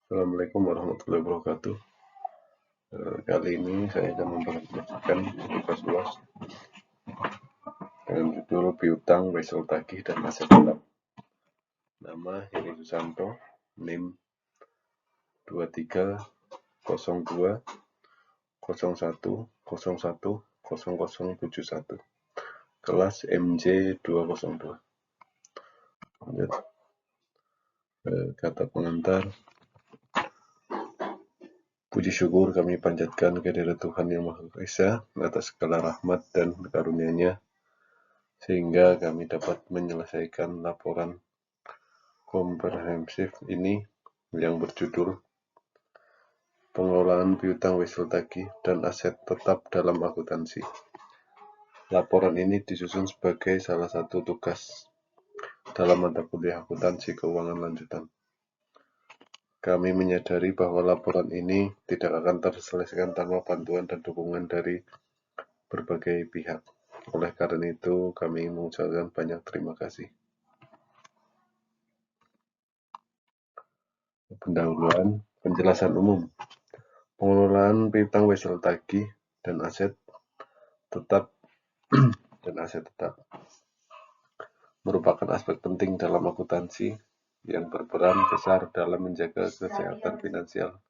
Assalamualaikum warahmatullahi wabarakatuh. Kali ini saya akan membagikan tugas UAS dengan judul piutang, wesel tagih, dan aset tetap. Nama Heri Susanto, NIM 230201010071, kelas MJ 202. Lanjut. Kata pengantar. Puji syukur kami panjatkan kehadirat Tuhan Yang Maha Esa atas segala rahmat dan karunia-Nya, sehingga kami dapat menyelesaikan laporan komprehensif ini yang berjudul Pengelolaan Piutang Wesel Tagih dan Aset Tetap dalam Akuntansi. Laporan ini disusun sebagai salah satu tugas dalam mata kuliah akuntansi keuangan lanjutan. Kami menyadari bahwa laporan ini tidak akan terselesaikan tanpa bantuan dan dukungan dari berbagai pihak. Oleh karena itu, kami mengucapkan banyak terima kasih. Pendahuluan, penjelasan umum. Pengelolaan piutang wesel tagih dan aset tetap merupakan aspek penting dalam akuntansi yang berperan besar dalam menjaga kesehatan finansial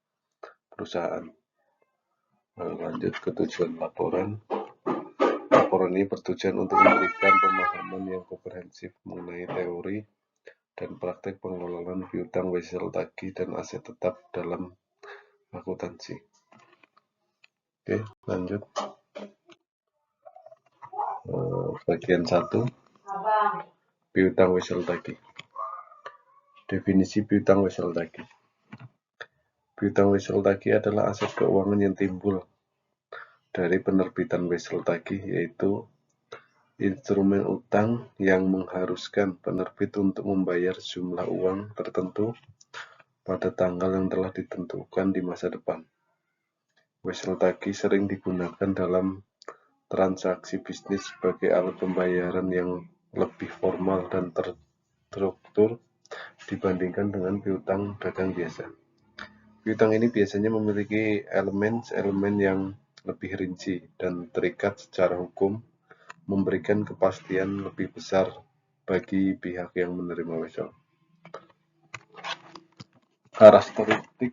perusahaan. Lanjut ke tujuan laporan. Laporan ini bertujuan untuk memberikan pemahaman yang komprehensif mengenai teori dan praktek pengelolaan piutang wesel tagih dan aset tetap dalam akuntansi. Oke, lanjut. Bagian 1. Piutang wesel tagih. Definisi piutang wesel tagih. Piutang wesel tagih adalah aset keuangan yang timbul dari penerbitan wesel tagih, yaitu instrumen utang yang mengharuskan penerbit untuk membayar sejumlah uang tertentu pada tanggal yang telah ditentukan di masa depan. Wesel tagih sering digunakan dalam transaksi bisnis sebagai alat pembayaran yang lebih formal dan terstruktur dibandingkan dengan piutang dagang biasa. Piutang ini biasanya memiliki elemen yang lebih rinci dan terikat secara hukum, memberikan kepastian lebih besar bagi pihak yang menerima wesel. Karakteristik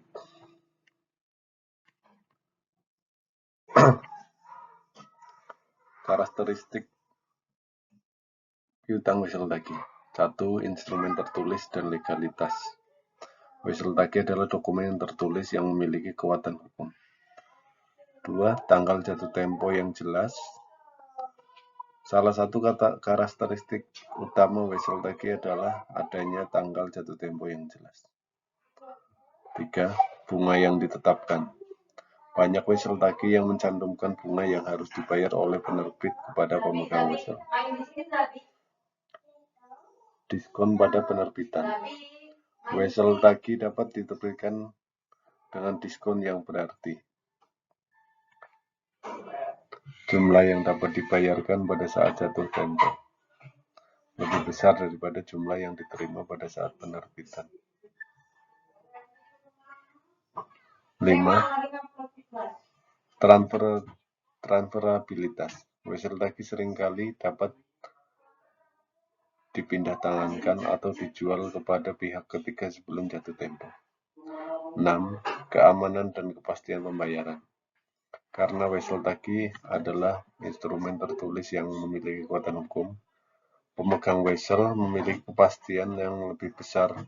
piutang wesel tagih. 1. Instrumen tertulis dan legalitas. Wesel tagih adalah dokumen yang tertulis yang memiliki kekuatan hukum. 2. Tanggal jatuh tempo yang jelas. Salah satu karakteristik utama wesel tagih adalah adanya tanggal jatuh tempo yang jelas. 3. Bunga yang ditetapkan. Banyak wesel tagih yang mencantumkan bunga yang harus dibayar oleh penerbit kepada pemegang wesel. Diskon pada penerbitan. Wesel tagih dapat diterbitkan dengan diskon yang berarti. Jumlah yang dapat dibayarkan pada saat jatuh tempo lebih besar daripada jumlah yang diterima pada saat penerbitan. 5. Transferabilitas. Wesel tagih seringkali dapat dipindah tangankan atau dijual kepada pihak ketiga sebelum jatuh tempo. 6. Keamanan dan kepastian pembayaran. Karena wesel tagih adalah instrumen tertulis yang memiliki kekuatan hukum, pemegang wesel memiliki kepastian yang lebih besar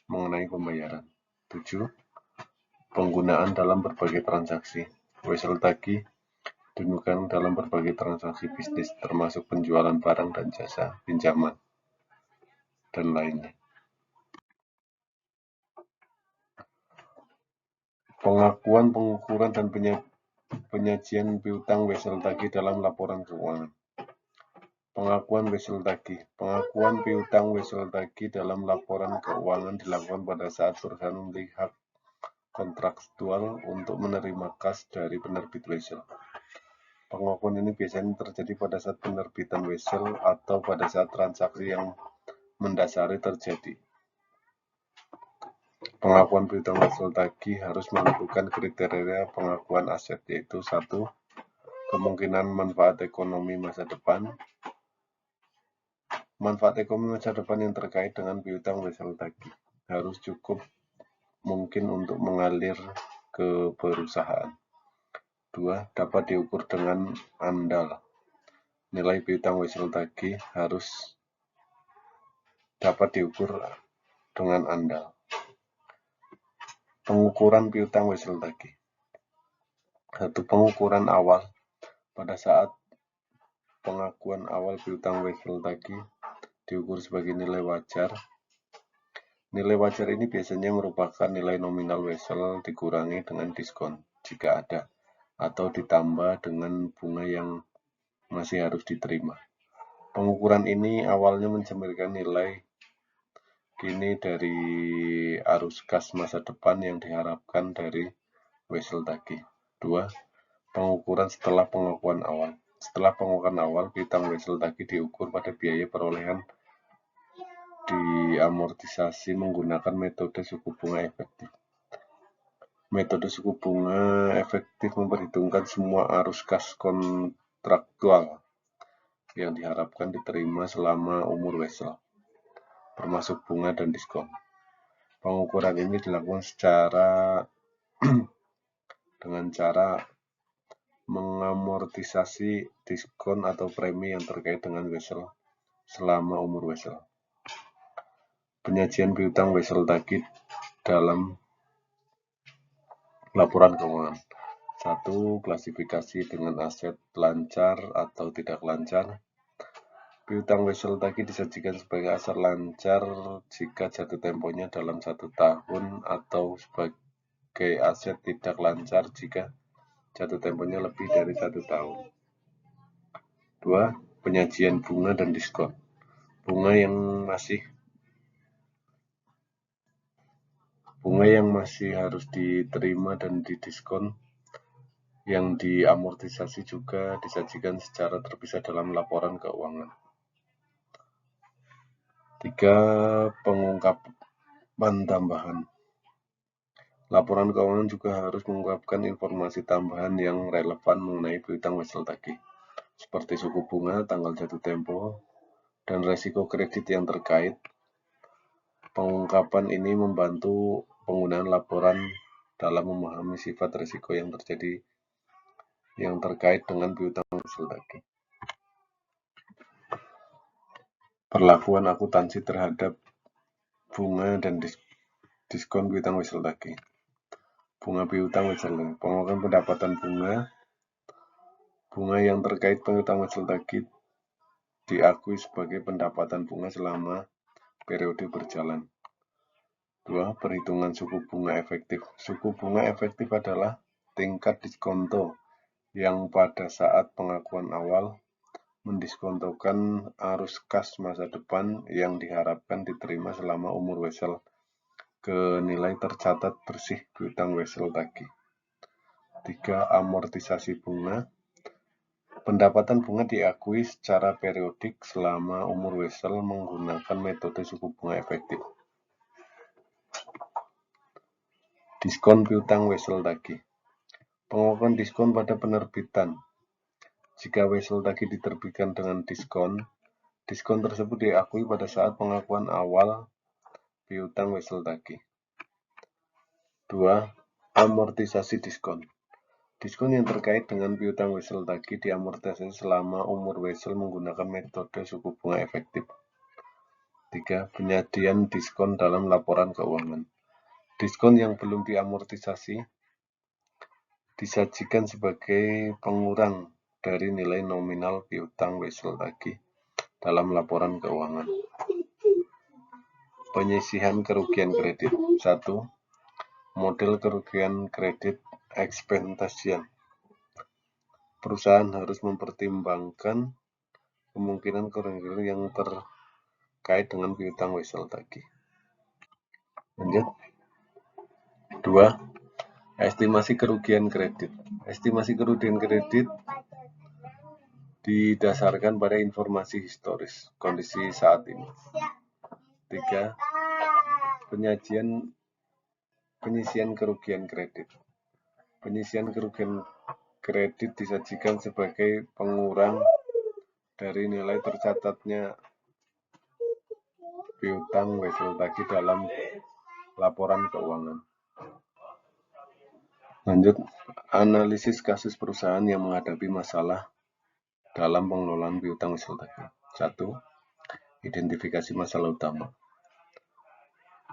mengenai pembayaran. 7. Penggunaan dalam berbagai transaksi. Wesel tagih digunakan dalam berbagai transaksi bisnis, termasuk penjualan barang dan jasa, pinjaman, dan lainnya. Pengakuan, pengukuran, dan penyajian piutang wesel tagih dalam laporan keuangan. Pengakuan wesel tagih. Pengakuan piutang wesel tagih dalam laporan keuangan dilakukan pada saat perusahaan memiliki hak kontraktual untuk menerima kas dari penerbit wesel. Pengakuan ini biasanya terjadi pada saat penerbitan wesel atau pada saat transaksi yang mendasari terjadi. Pengakuan piutang wesel tagih harus menentukan kriteria pengakuan aset, yaitu 1. Kemungkinan manfaat ekonomi masa depan. Manfaat ekonomi masa depan yang terkait dengan piutang wesel tagih harus cukup mungkin untuk mengalir ke perusahaan. 2. Dapat diukur dengan andal. Nilai piutang wesel tagih harus dapat diukur dengan andal. Pengukuran piutang wesel tagih. 1. Pengukuran awal. Pada saat pengakuan awal piutang wesel tagih diukur sebagai nilai wajar. Nilai wajar ini biasanya merupakan nilai nominal wesel dikurangi dengan diskon jika ada, atau ditambah dengan bunga yang masih harus diterima. Pengukuran ini awalnya mencerminkan nilai kini dari arus kas masa depan yang diharapkan dari wesel tagih. 2. Pengukuran setelah pengakuan awal. Setelah pengakuan awal, piutang wesel tagih diukur pada biaya perolehan diamortisasi menggunakan metode suku bunga efektif. Metode suku bunga efektif memperhitungkan semua arus kas kontraktual yang diharapkan diterima selama umur wesel, termasuk bunga dan diskon. Pengukuran ini dilakukan dengan cara mengamortisasi diskon atau premi yang terkait dengan wesel selama umur wesel. Penyajian piutang wesel tagih dalam laporan keuangan. 1. Klasifikasi dengan aset lancar atau tidak lancar. Piutang wesel tagih disajikan sebagai aset lancar jika jatuh temponya dalam 1 tahun atau sebagai aset tidak lancar jika jatuh temponya lebih dari 1 tahun. 2. Penyajian bunga dan diskon. Bunga yang masih harus diterima dan didiskon yang diamortisasi juga disajikan secara terpisah dalam laporan keuangan. 3. Pengungkapan tambahan. Laporan keuangan juga harus mengungkapkan informasi tambahan yang relevan mengenai piutang wesel tagih, seperti suku bunga, tanggal jatuh tempo, dan resiko kredit yang terkait. Pengungkapan ini membantu penggunaan laporan dalam memahami sifat risiko yang terkait dengan piutang wesel tagih. Perlakuan akuntansi terhadap bunga dan diskon piutang wesel tagih. Bunga piutang wesel tagih. Pengakuan pendapatan bunga yang terkait piutang wesel tagih diakui sebagai pendapatan bunga selama periode berjalan. 2. Perhitungan suku bunga efektif. Suku bunga efektif adalah tingkat diskonto yang pada saat pengakuan awal mendiskontokan arus kas masa depan yang diharapkan diterima selama umur wesel ke nilai tercatat bersih piutang wesel tagih. 3. Amortisasi bunga. Pendapatan bunga diakui secara periodik selama umur wesel menggunakan metode suku bunga efektif. Diskon piutang wesel tagih. Pengakuan diskon pada penerbitan. Jika wesel tagih diterbitkan dengan diskon tersebut diakui pada saat pengakuan awal piutang wesel tagih. 2. Amortisasi diskon. Diskon yang terkait dengan piutang wesel tagih diamortisasi selama umur wesel menggunakan metode suku bunga efektif. 3. Penyediaan diskon dalam laporan keuangan. Diskon yang belum diamortisasi disajikan sebagai pengurang dari nilai nominal piutang wesel tagih dalam laporan keuangan. Penyisihan kerugian kredit. 1. Model kerugian kredit ekspektasian. Perusahaan harus mempertimbangkan kemungkinan kerugian yang terkait dengan piutang wesel tagih. Lanjut. 2. Estimasi kerugian kredit. Estimasi kerugian kredit didasarkan pada informasi historis kondisi saat ini. 3. Penyajian Penyisian kerugian kredit. Penyisian kerugian kredit disajikan sebagai pengurang dari nilai tercatatnya piutang wesel tagih dalam laporan keuangan. Lanjut, analisis kasus perusahaan yang menghadapi masalah dalam pengelolaan piutang wesel tagih. 1. Identifikasi masalah utama.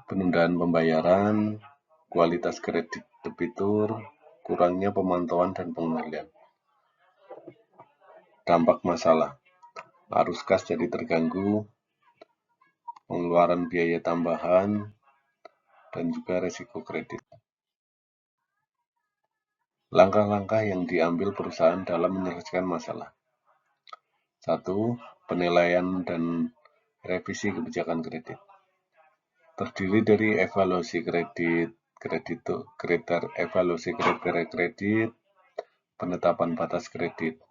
Penundaan pembayaran, kualitas kredit debitur, kurangnya pemantauan dan pengendalian. Dampak masalah. Arus kas jadi terganggu, pengeluaran biaya tambahan, dan juga resiko kredit. Langkah-langkah yang diambil perusahaan dalam menyelesaikan masalah. 1. Penilaian dan revisi kebijakan kredit. Terdiri dari evaluasi evaluasi kriteria kredit, penetapan batas kredit.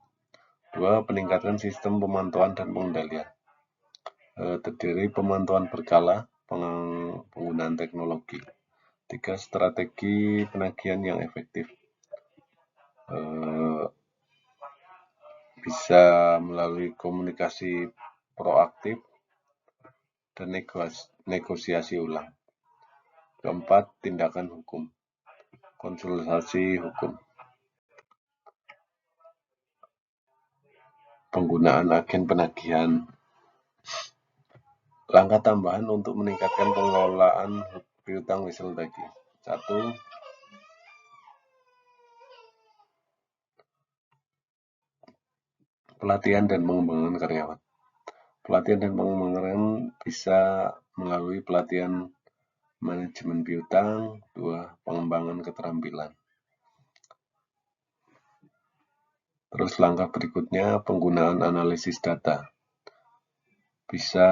2. Peningkatan sistem pemantauan dan pengendalian. Terdiri pemantauan berkala, penggunaan teknologi. 3. Strategi penagihan yang efektif. Bisa melalui komunikasi proaktif dan negosiasi ulang. 4. Tindakan hukum. Konsultasi hukum. Penggunaan agen penagihan. Langkah tambahan untuk meningkatkan pengelolaan piutang wesel tagih. 1. Pelatihan dan pengembangan karyawan. Pelatihan dan pengembangan bisa melalui pelatihan manajemen piutang. 2. Pengembangan keterampilan. Terus langkah berikutnya penggunaan analisis data. Bisa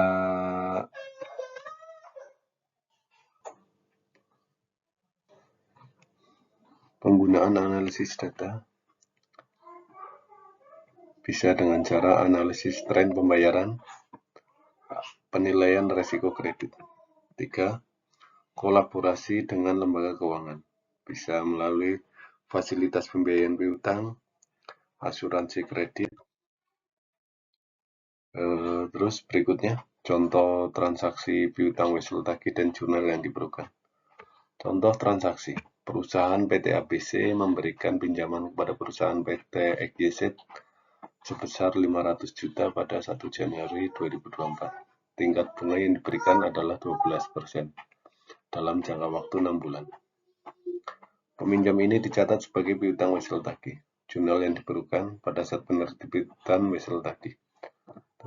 penggunaan analisis data bisa dengan cara analisis tren pembayaran, penilaian resiko kredit. 3. Kolaborasi dengan lembaga keuangan. Bisa melalui fasilitas pembiayaan piutang, asuransi kredit. Terus berikutnya, contoh transaksi piutang wesel tagih dan jurnal yang diperlukan. Contoh transaksi, perusahaan PT ABC memberikan pinjaman kepada perusahaan PT XYZ sebesar 500 juta pada 1 Januari 2024. Tingkat bunga yang diberikan adalah 12% dalam jangka waktu 6 bulan. Peminjam ini dicatat sebagai piutang wesel tagih. Jurnal yang diperlukan pada saat penerbitan wesel tagih.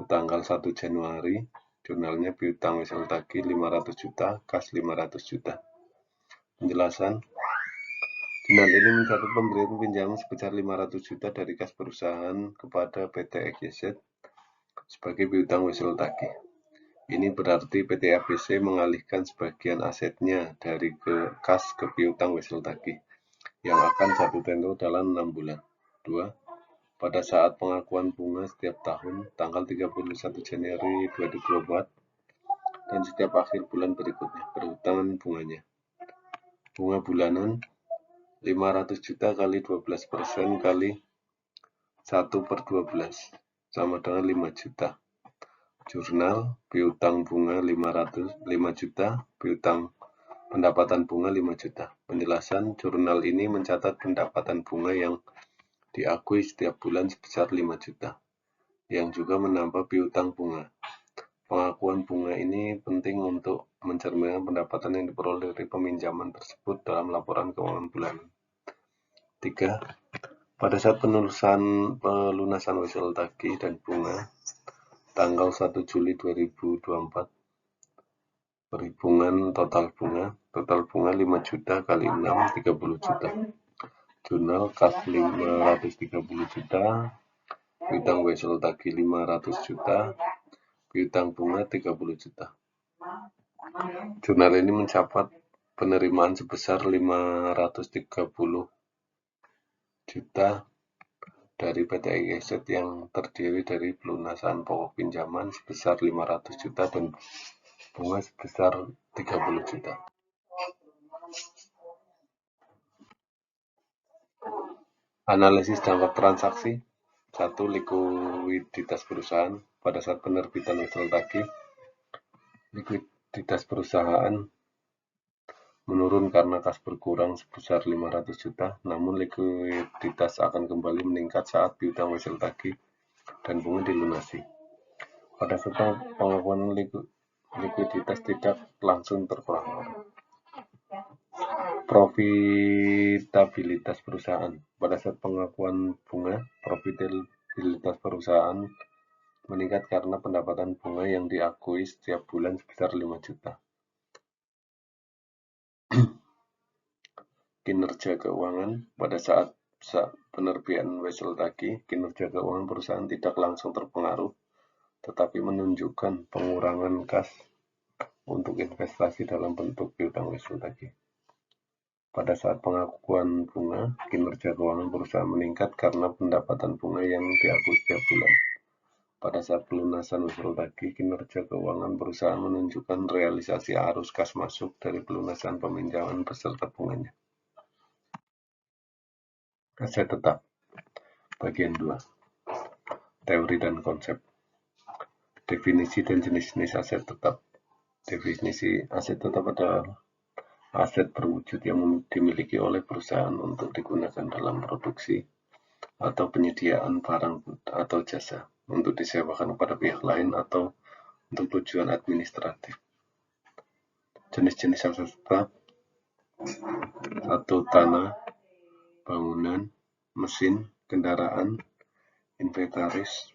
Tanggal 1 Januari, jurnalnya piutang wesel tagih 500 juta, kas 500 juta. Penjelasan, jurnal ini mencatat pemberian pinjaman sebesar 500 juta dari kas perusahaan kepada PT XYZ sebagai piutang wesel tagih. Ini berarti PT ABC mengalihkan sebagian asetnya dari kas ke piutang wesel tagih yang akan jatuh tempo dalam 6 bulan. 2. Pada saat pengakuan bunga setiap tahun, tanggal 31 Januari 2024, dan setiap akhir bulan berikutnya, perhitungan bunganya. Bunga bulanan 500 juta kali 12% kali 1/12 sama dengan 5 juta. Jurnal, piutang bunga 5 juta, piutang pendapatan bunga 5 juta. Penjelasan, jurnal ini mencatat pendapatan bunga yang diakui setiap bulan sebesar 5 juta, yang juga menambah piutang bunga. Pengakuan bunga ini penting untuk mencerminkan pendapatan yang diperoleh dari peminjaman tersebut dalam laporan keuangan bulanan. 3. Pada saat pelunasan wesel tagih dan bunga, tanggal 1 Juli 2024, perhitungan total bunga 5 juta kali 6, 30 juta. Jurnal kas 530 juta, piutang wesel tagih 500 juta, piutang bunga 30 juta. Jurnal ini mencatat penerimaan sebesar 530 juta dari PT XYZ yang terdiri dari pelunasan pokok pinjaman sebesar 500 juta dan bunga sebesar 30 juta. Analisis dampak transaksi. 1. Likuiditas perusahaan. Pada saat penerbitan wesel tagih, likuiditas perusahaan menurun karena kas berkurang sebesar 500 juta, namun likuiditas akan kembali meningkat saat piutang wesel tagih dan bunga dilunasi. Pada saat pengakuan likuiditas tidak langsung terpengaruh. Profitabilitas perusahaan. Pada saat pengakuan bunga, profitabilitas perusahaan meningkat karena pendapatan bunga yang diakui setiap bulan sebesar 5 juta. Kinerja keuangan. Pada saat penerbitan wesel tagih, kinerja keuangan perusahaan tidak langsung terpengaruh, tetapi menunjukkan pengurangan kas untuk investasi dalam bentuk piutang wesel tagih. Pada saat pengakuan bunga, kinerja keuangan perusahaan meningkat karena pendapatan bunga yang diakui setiap bulan. Pada saat pelunasan wesel tagih, kinerja keuangan perusahaan menunjukkan realisasi arus kas masuk dari pelunasan peminjaman beserta bunganya. Aset tetap. Bagian 2. Teori dan konsep. Definisi dan jenis-jenis aset tetap. Definisi aset tetap adalah aset berwujud yang dimiliki oleh perusahaan untuk digunakan dalam produksi atau penyediaan barang atau jasa, untuk disewakan kepada pihak lain atau untuk tujuan administratif. Jenis-jenis aset tetap. 1. Tanah, bangunan, mesin, kendaraan, inventaris.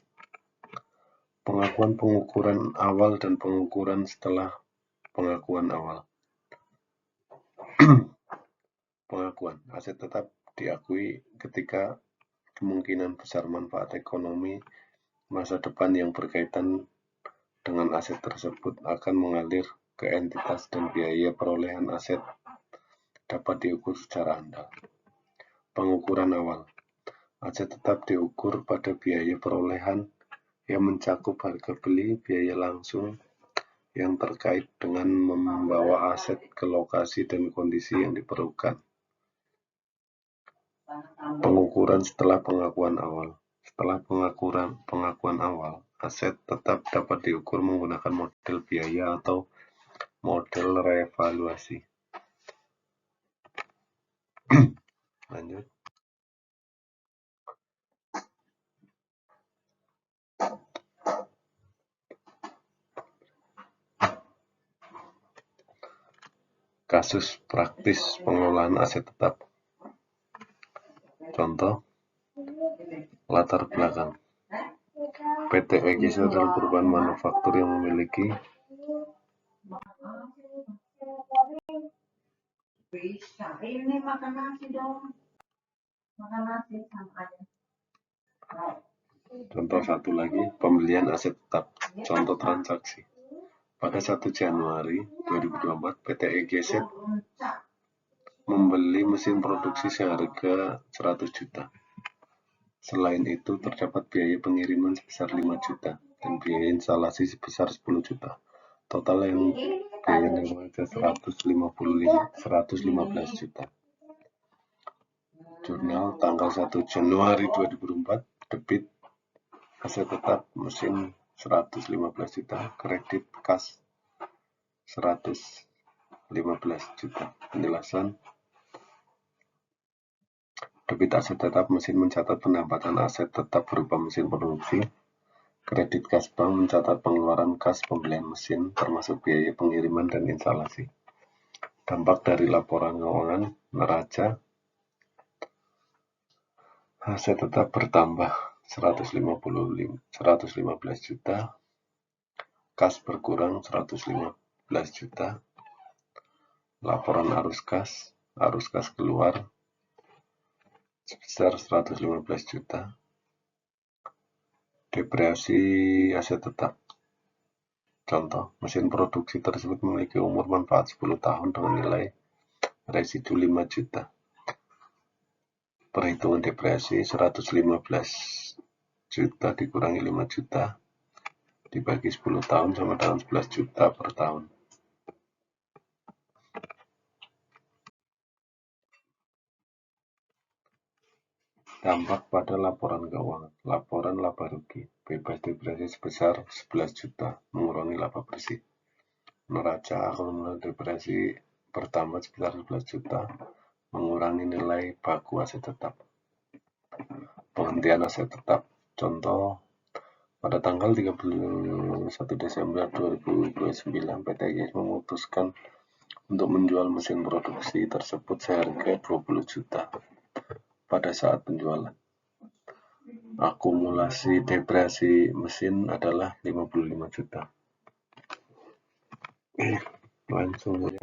Pengakuan pengukuran awal dan pengukuran setelah pengakuan awal. Pengakuan aset tetap diakui ketika kemungkinan besar manfaat ekonomi masa depan yang berkaitan dengan aset tersebut akan mengalir ke entitas dan biaya perolehan aset dapat diukur secara andal. Pengukuran awal. Aset tetap diukur pada biaya perolehan yang mencakup harga beli, biaya langsung yang terkait dengan membawa aset ke lokasi dan kondisi yang diperlukan. Pengukuran setelah pengakuan awal. Setelah pengakuan awal, aset tetap dapat diukur menggunakan model biaya atau model revaluasi. Lanjut. Kasus praktis pengelolaan aset tetap. Contoh, latar belakang. PT EGC adalah perusahaan manufaktur yang memiliki contoh satu lagi, pembelian aset tetap. Contoh transaksi. Pada 1 Januari 2024, PT EGC membeli mesin produksi seharga 100 juta. Selain itu, terdapat biaya pengiriman sebesar 5 juta dan biaya instalasi sebesar 10 juta. Total yang biaya nilainya 115 juta. Jurnal tanggal 1 Januari 2004, debit aset tetap mesin 115 juta, kredit kas 115 juta. Penjelasan. Debit aset tetap mesin mencatat pendapatan aset tetap berupa mesin produksi. Kredit kas bank mencatat pengeluaran kas pembelian mesin termasuk biaya pengiriman dan instalasi. Dampak dari laporan keuangan neraca. Aset tetap bertambah 115 juta. Kas berkurang 115 juta. Laporan arus kas keluar sebesar 115 juta. Depresiasi aset tetap. Contoh, mesin produksi tersebut memiliki umur manfaat 10 tahun dengan nilai residu 5 juta. Perhitungan depresiasi 115 juta dikurangi 5 juta dibagi 10 tahun sama dengan 11 juta per tahun. Dampak pada laporan keuangan. Laporan laba rugi. Bebas depresi sebesar 11 juta, mengurangi laba bersih. Neraca akumulatif depresi bertambah sebesar 11 juta, mengurangi nilai baku aset tetap. Penghentian aset tetap. Contoh, pada tanggal 31 Desember 2029, PT IS memutuskan untuk menjual mesin produksi tersebut seharga 20 juta pada saat penjualan. Akumulasi depresi mesin adalah 55 juta. Langsung saja.